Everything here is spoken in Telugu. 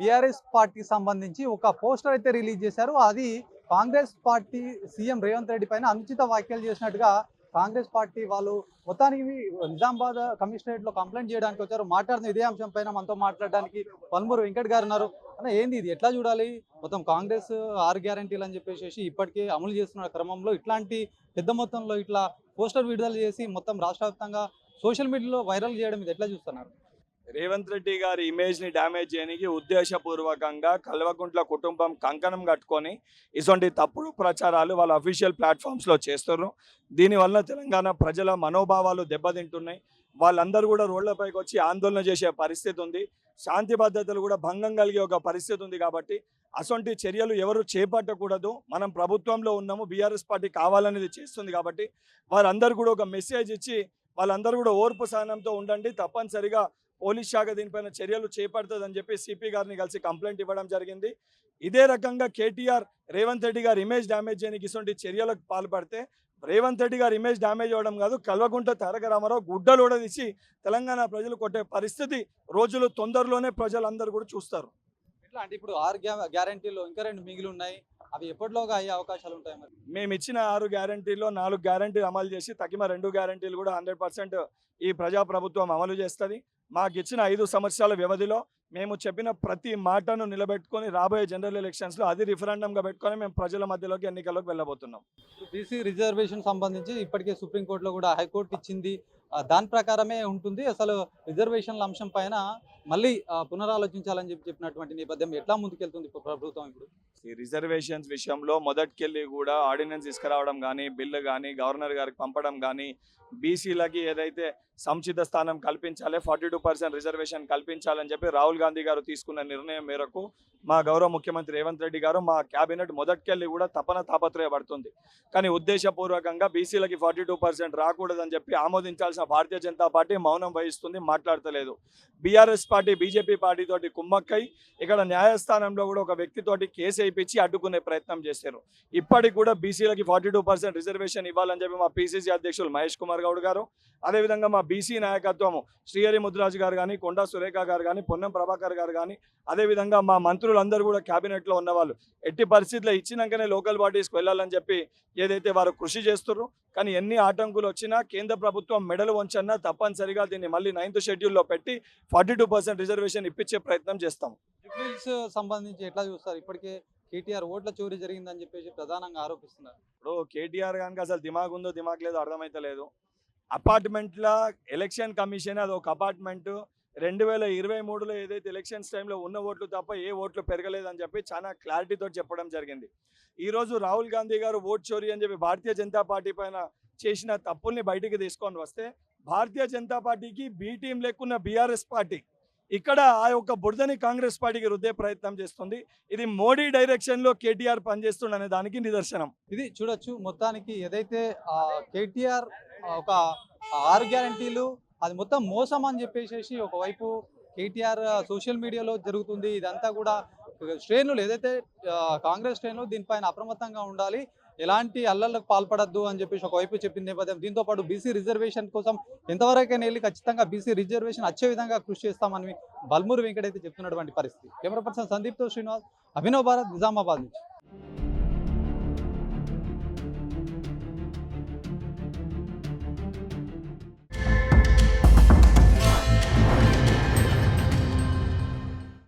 బీఆర్ఎస్ పార్టీకి సంబంధించి ఒక పోస్టర్ అయితే రిలీజ్ చేశారు. అది కాంగ్రెస్ పార్టీ సీఎం రేవంత్ రెడ్డి పైన అనుచిత వ్యాఖ్యలు చేసినట్టుగా కాంగ్రెస్ పార్టీ వాళ్ళు మొత్తానికి నిజామాబాద్ కమిషనరేట్ లో కంప్లైంట్ చేయడానికి వచ్చారు. మాట్లాడుతున్న ఇదే అంశం పైన మనతో మాట్లాడడానికి పల్మూరు వెంకట్ గారు ఉన్నారు. అన్న, ఏంది ఇది, ఎట్లా చూడాలి? మొత్తం కాంగ్రెస్ 6 గ్యారంటీలు అని చెప్పేసి ఇప్పటికే అమలు చేస్తున్న క్రమంలో ఇట్లాంటి పెద్ద మొత్తంలో ఇట్లా పోస్టర్ విడుదల చేసి మొత్తం రాష్ట్ర వ్యాప్తంగా సోషల్ మీడియాలో వైరల్ చేయడం ఇది ఎట్లా చూస్తున్నారు? రేవంత్ రెడ్డి గారి ఇమేజ్ ని డ్యామేజ్ చేయడానికి ఉద్దేశపూర్వకంగా కల్వకుంట్ల కుటుంబం కంకణం కట్టుకొని ఇటువంటి తప్పుడు ప్రచారాలు వాళ్ళ అఫీషియల్ ప్లాట్ఫామ్స్ లో చేస్తున్నారు. దీనివల్ల తెలంగాణ ప్రజల మనోభావాలు దెబ్బతింటున్నాయి. వాళ్ళందరూ కూడా రోడ్లపైకి వచ్చి ఆందోళన చేసే పరిస్థితి ఉంది. శాంతి భద్రతలు కూడా భంగం కలిగే ఒక పరిస్థితి ఉంది. కాబట్టి అటువంటి చర్యలు ఎవరు చేపట్టకూడదు. మనం ప్రభుత్వంలో ఉన్నాము, బీఆర్ఎస్ పార్టీ కావాలనేది చేస్తుంది. కాబట్టి వారందరూ కూడా ఒక మెసేజ్ ఇచ్చి వాళ్ళందరూ కూడా ఓర్పు సహనంతో ఉండండి, తప్పనిసరిగా పోలీస్ శాఖ దీనిపైన చర్యలు చేపడుతుందని చెప్పి సిపి గారిని కలిసి కంప్లైంట్ ఇవ్వడం జరిగింది. ఇదే రకంగా కేటీఆర్ రేవంత్ రెడ్డి గారి ఇమేజ్ డ్యామేజ్ చేయడానికి ఇటువంటి చర్యలకు పాల్పడితే రేవంత్ రెడ్డి గారి ఇమేజ్ డ్యామేజ్ అవ్వడం కాదు, కల్వకుంట్ల తారక రామారావు గుడ్డలు తీసి తెలంగాణ ప్రజలు కొట్టే పరిస్థితి రోజులు తొందరలోనే ప్రజలందరూ కూడా చూస్తారు. ఎట్లా అంటే ఇప్పుడు 6 గ్యారంటీలు ఇంకా 2 మిగిలి ఉన్నాయి, అవి ఎప్పటిలోగా అయ్యే అవకాశాలు ఉంటాయి? మరి మేము ఇచ్చిన 6 గ్యారంటీల్లో 4 గ్యారంటీలు అమలు చేసి తగిన 2 గ్యారంటీలు కూడా 100% ఈ ప్రజాప్రభుత్వం అమలు చేస్తుంది. మాకు ఇచ్చిన 5 సంవత్సరాల వ్యవధిలో మేము చెప్పిన ప్రతి మాటను నిలబెట్టుకొని రాబోయే జనరల్ ఎలక్షన్స్లో అది రిఫరెండంగా పెట్టుకొని మేము ప్రజల మధ్యలోకి ఎన్నికల్లోకి వెళ్ళబోతున్నాం. బీసీ రిజర్వేషన్ సంబంధించి ఇప్పటికే సుప్రీంకోర్టులో కూడా హైకోర్టు ఇచ్చింది, దాని ప్రకారమే ఉంటుంది. అసలు రిజర్వేషన్ల అంశం పైన మళ్ళీ పునరాలోచించాలని చెప్పినటువంటి నేపథ్యం ఎట్లా ముందుకెళ్తుంది ప్రభుత్వం ఇప్పుడు? ఈ రిజర్వేషన్స్ విషయంలో మొదటికెళ్ళి కూడా ఆర్డినెన్స్ తీసుకురావడం కానీ, బిల్లు కానీ, గవర్నర్ గారికి పంపడం కానీ, బీసీలకి ఏదైతే సముచిత స్థానం కల్పించాలి, 42% రిజర్వేషన్ కల్పించాలని చెప్పి రాహుల్ గాంధీ గారు తీసుకున్న నిర్ణయం మేరకు మా గౌరవ ముఖ్యమంత్రి రేవంత్ రెడ్డి గారు, మా క్యాబినెట్ మొదటికెళ్ళి కూడా తాపత్రయపడుతుంది. కానీ ఉద్దేశపూర్వకంగా బీసీలకి 42% రాకూడదని చెప్పి ఆమోదించాల్సిన భారతీయ జనతా పార్టీ మౌనం వహిస్తుంది, మాట్లాడతలేదు. బీఆర్ఎస్ పార్టీ బీజేపీ పార్టీతోటి కుమ్మక్కై ఇక్కడ న్యాయస్థానంలో కూడా ఒక వ్యక్తితోటి కేసు వేయించి అడ్డుకునే ప్రయత్నం చేశారు. ఇప్పటికి కూడా బీసీలకి 42% రిజర్వేషన్ ఇవ్వాలని చెప్పి మా పీసీసీ అధ్యక్షులు మహేష్ కుమార్ గౌడ్ గారు, అదేవిధంగా మా బీసీ నాయకత్వము శ్రీహరి ముద్రాజ్ గారు కానీ, కొండా సురేఖ గారు కానీ, పొన్నం ప్రభాకర్ గారు కానీ, అదేవిధంగా మా మంత్రులందరూ కూడా క్యాబినెట్లో ఉన్నవాళ్ళు ఎట్టి పరిస్థితుల్లో ఇచ్చినాకనే లోకల్ బాడీస్కి వెళ్ళాలని చెప్పి ఏదైతే వారు కృషి చేస్తున్నారు. కానీ ఎన్ని ఆటంకులు వచ్చినా కేంద్ర ప్రభుత్వం మెడలు వంచన్నా తప్పనిసరిగా దీన్ని మళ్ళీ 9th షెడ్యూల్లో పెట్టి 42% రిజర్వేషన్ ఇప్పించే ప్రయత్నం చేస్తాం. జూబ్లీహిల్స్ సంబంధించి ఎట్లా చూస్తారు? ఇప్పటికే కేటీఆర్ ఓట్ల చోరీ జరిగిందని చెప్పేసి ప్రధానంగా ఆరోపిస్తున్నారు. ఇప్పుడు కేటీఆర్ కనుక అసలు దిమాగ్ ఉందో దిమాగ్ లేదో అర్థమైతలేదు. అపార్ట్మెంట్ల ఎలక్షన్ కమిషన్ అది ఒక అపార్ట్మెంట్ 2023లో ఏదైతే ఎలక్షన్స్ టైంలో ఉన్న ఓట్లు తప్ప ఏ ఓట్లు పెరగలేదని చెప్పి చాలా క్లారిటీతో చెప్పడం జరిగింది. ఈరోజు రాహుల్ గాంధీ గారు ఓట్ చోరీ అని చెప్పి భారతీయ జనతా పార్టీ పైన చేసిన తప్పుల్ని బయటికి తీసుకొని వస్తే భారతీయ జనతా పార్టీకి బీ టీం లేకున్న బీఆర్ఎస్ పార్టీ ఇక్కడ ఆ యొక్క బురదని కాంగ్రెస్ పార్టీకి రుద్దే ప్రయత్నం చేస్తుంది. ఇది మోడీ డైరెక్షన్లో కేటీఆర్ పనిచేస్తుండనే దానికి నిదర్శనం. ఇది చూడొచ్చు. మొత్తానికి ఏదైతే కేటీఆర్ ఒక 6 గ్యారంటీలు అది మొత్తం మోసం అని చెప్పేసి ఒకవైపు కేటీఆర్ సోషల్ మీడియాలో జరుగుతుంది. ఇదంతా కూడా శ్రేణులు ఏదైతే కాంగ్రెస్ శ్రేణులు దీనిపైన అప్రమత్తంగా ఉండాలి, ఎలాంటి అల్లర్లకు పాల్పడద్దు అని చెప్పేసి ఒకవైపు చెప్పిన నేపథ్యం. దీంతో పాటు బీసీ రిజర్వేషన్ కోసం ఎంతవరకైనా వెళ్ళి ఖచ్చితంగా బీసీ రిజర్వేషన్ వచ్చే విధంగా కృషి చేస్తామని బల్మూరు వెంకట్ అయితే చెప్తున్నటువంటి పరిస్థితి. కెమెరా పర్సన్ సందీప్తో శ్రీనివాస్, అభినవ్ భారత్, నిజామాబాద్ నుంచి.